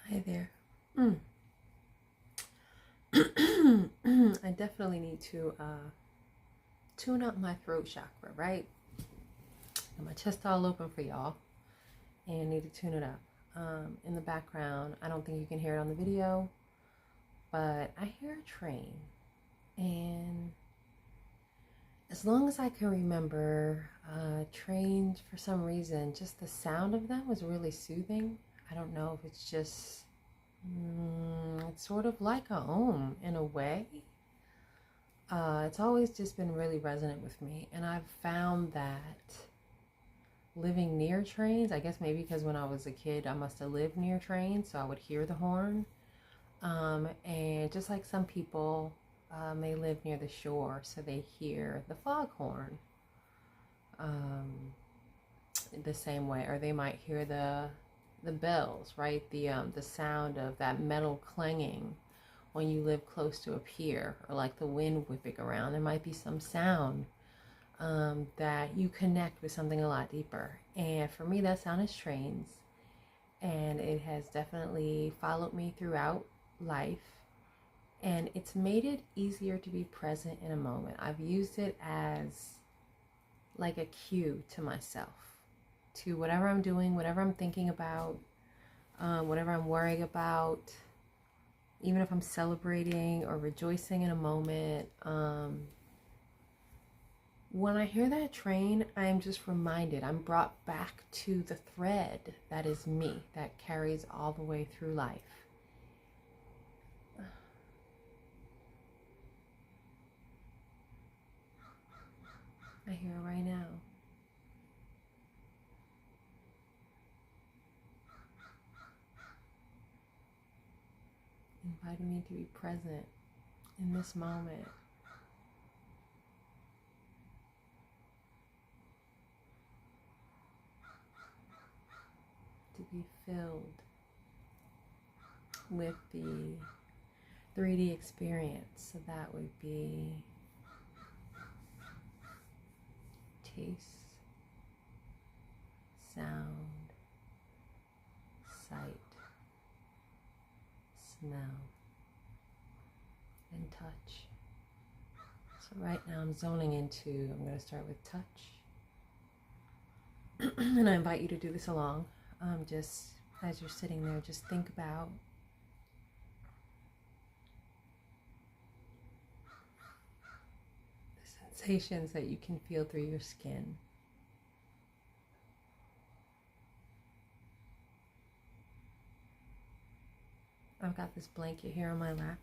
Hi there. I definitely need to tune up my throat chakra, right? Got my chest all open for y'all and need to tune it up. In the background, I don't think you can hear it on the video, but I hear a train. And as long as I can remember, trains, for some reason, just the sound of them was really soothing. I don't know if it's just, it's sort of like a om in a way. It's always just been really resonant with me. And I've found that living near trains, I guess maybe because when I was a kid, I must have lived near trains, so I would hear the horn. And just like some people may live near the shore, so they hear the foghorn the same way, or they might hear the bells, right? The sound of that metal clanging when you live close to a pier, or like the wind whipping around. There might be some sound that you connect with something a lot deeper. And for me, that sound is trains. And it has definitely followed me throughout life. And it's made it easier to be present in a moment. I've used it as like a cue to myself, to whatever I'm doing, whatever I'm thinking about, whatever I'm worrying about, even if I'm celebrating or rejoicing in a moment. When I hear that train, I am just reminded, I'm brought back to the thread that is me, that carries all the way through life. I hear it right now. Inviting me to be present in this moment. To be filled with the 3D experience. So that would be taste, sound, sight, smell, and touch. So right now I'm zoning into, I'm going to start with touch. And I invite you to do this along. Just as you're sitting there, just think about the sensations that you can feel through your skin. I've got this blanket here on my lap.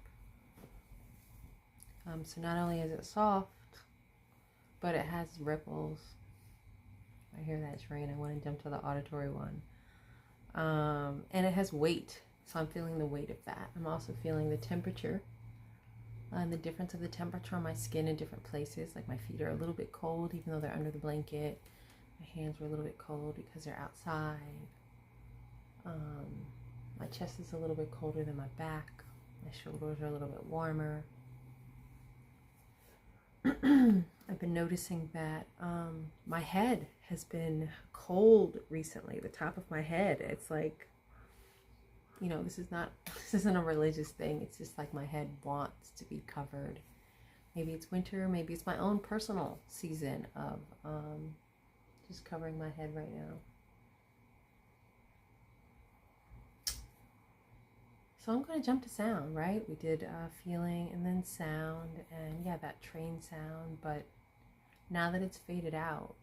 So not only is it soft, but it has ripples. I hear that train. I want to jump to the auditory one. And it has weight. So I'm feeling the weight of that. I'm also feeling the temperature and the difference of the temperature on my skin in different places. Like my feet are a little bit cold, even though they're under the blanket. My hands were a little bit cold because they're outside. My chest is a little bit colder than my back. My shoulders are a little bit warmer. I've been noticing that my head has been cold recently. The top of my head, it's like, you know, this isn't a religious thing. It's just like my head wants to be covered. Maybe it's winter. Maybe it's my own personal season of just covering my head right now. So I'm going to jump to sound, right? We did feeling and then sound, and yeah, that train sound. But now that it's faded out,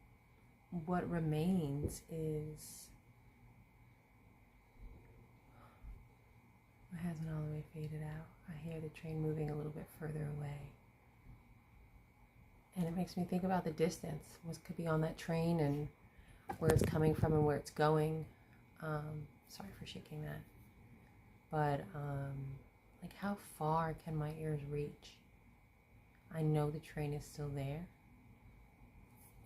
what remains is, it hasn't all the way faded out. I hear the train moving a little bit further away. And it makes me think about the distance, what could be on that train and where it's coming from and where it's going. Sorry for shaking that. But like, how far can my ears reach? I know the train is still there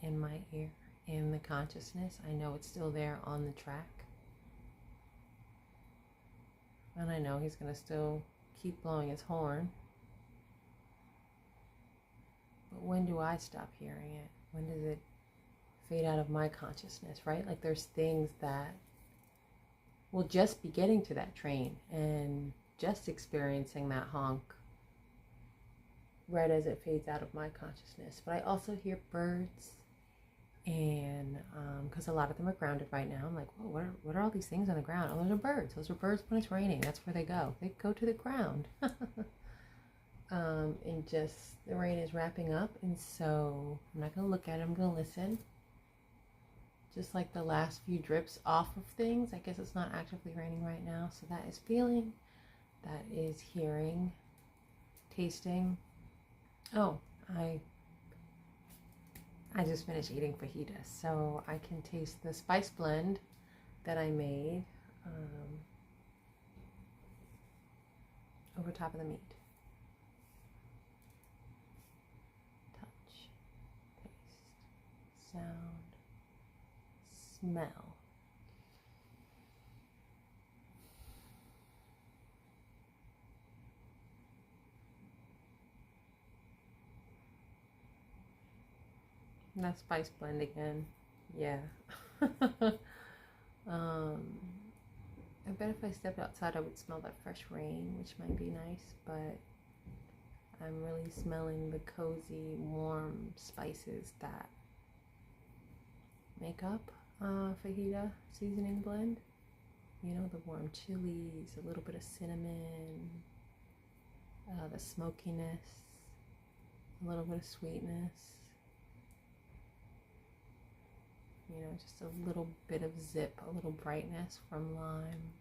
in my ear, in the consciousness. I know it's still there on the track. And I know he's going to still keep blowing his horn. But when do I stop hearing it? When does it fade out of my consciousness, right? Like, there's things that will just be getting to that train and just experiencing that honk right as it fades out of my consciousness. But I also hear birds, and because a lot of them are grounded right now. I'm like, whoa, what are all these things on the ground? Oh, those are birds. Those are birds when it's raining. That's where they go. They go to the ground. And just the rain is wrapping up, and so I'm not going to look at it. I'm going to listen. Just like the last few drips off of things. I guess it's not actively raining right now. So that is feeling. That is hearing. Tasting. Oh, I just finished eating fajitas, so I can taste the spice blend that I made over top of the meat. Touch, taste, sound, smell. And that spice blend again. Yeah. I bet if I stepped outside I would smell that fresh rain, which might be nice, but I'm really smelling the cozy, warm spices that make up fajita seasoning blend. You know, the warm chilies, a little bit of cinnamon, the smokiness, a little bit of sweetness. You know, just a little bit of zip, a little brightness from lime.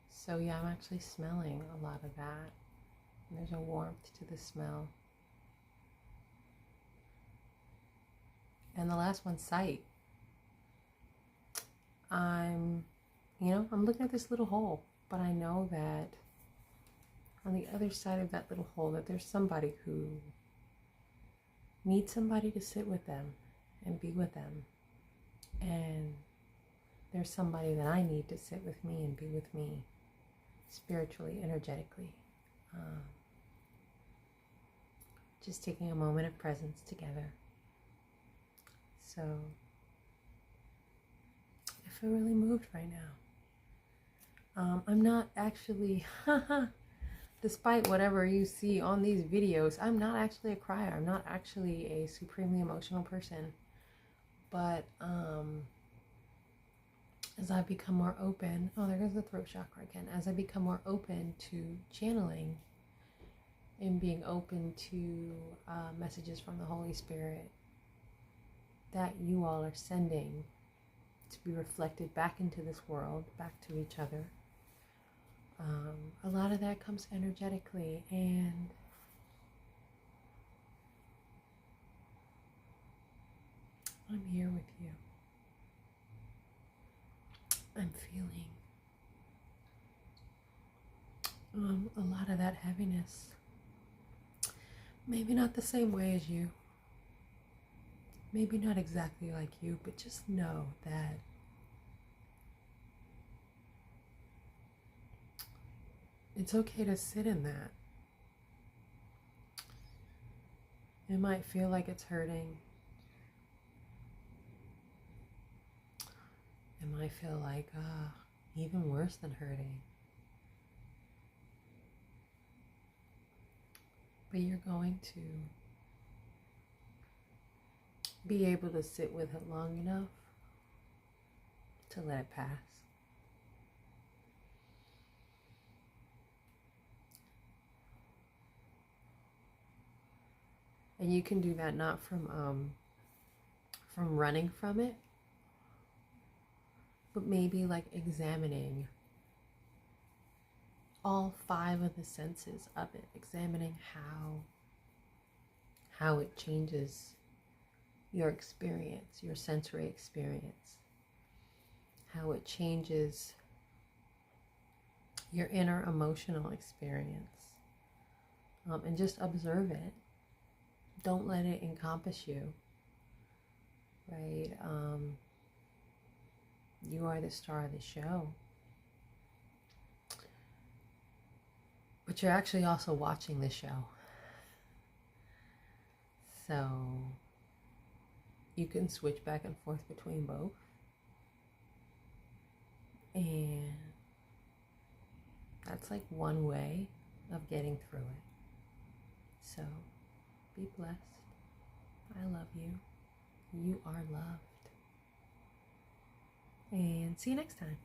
So yeah, I'm actually smelling a lot of that. And there's a warmth to the smell. And the last one, sight. I'm looking at this little hole, but I know that on the other side of that little hole that there's somebody who needs somebody to sit with them and be with them. And there's somebody that I need to sit with me and be with me spiritually, energetically. Just taking a moment of presence together. So I feel really moved right now. I'm not actually, despite whatever you see on these videos, I'm not actually a crier. I'm not actually a supremely emotional person. But as I become more open, oh, there goes the throat chakra again. As I become more open to channeling and being open to messages from the Holy Spirit that you all are sending to be reflected back into this world, back to each other, a lot of that comes energetically, and I'm here with you. I'm feeling a lot of that heaviness. Maybe not the same way as you. Maybe not exactly like you, but just know that it's okay to sit in that. It might feel like it's hurting. It might feel like even worse than hurting. But you're going to be able to sit with it long enough to let it pass. And you can do that not from running from it, but maybe like examining all 5 of the senses of it, examining how it changes your experience, your sensory experience, how it changes your inner emotional experience, and just observe it. Don't let it encompass you, right? You are the star of the show. But you're actually also watching the show. So you can switch back and forth between both. That's like one way of getting through it. So be blessed. I love you. You are loved. And see you next time.